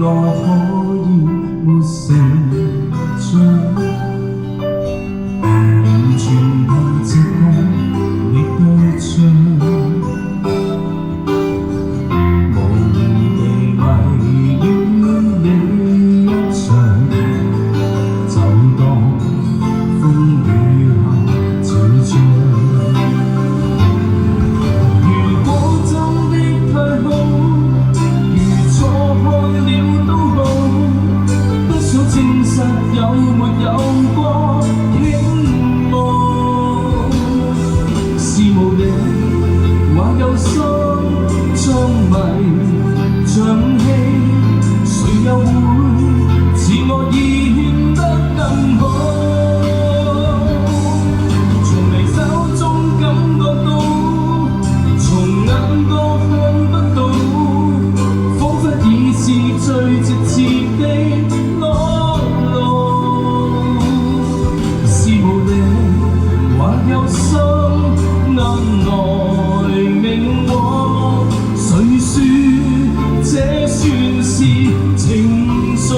我可以沒成長，完全憑直覺覓對象，無地迷戀你一場，就當風雨下照將。如果真的太好，證實有沒有過傾慕，是無力或有心像迷像戲，誰又會自我已顯得更好？從離手中感覺到，從眼角看不到，彷彿已是最直接的。有心暗來明往，誰說這算是情愫？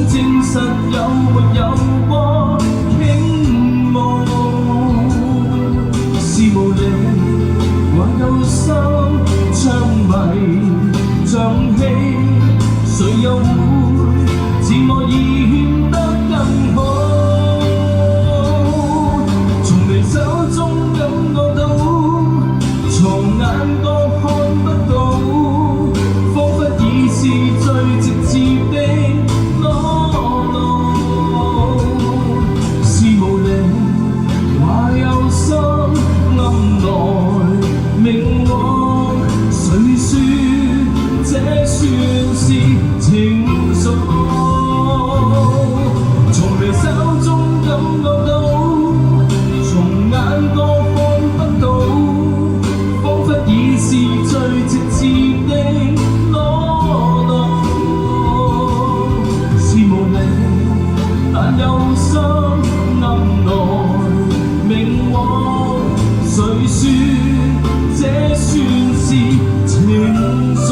證實有沒有過傾慕，是無力或有心像迷像戲，誰又會自我已顯得更好？從離手中感覺到，從眼角看不到，彷彿已是最直接的。明往，誰說這算是情愫？從離手中感覺到，從眼角看不到，彷彿已是最直接的裸露。是無力，但有心暗來明往，誰說這算是情愫？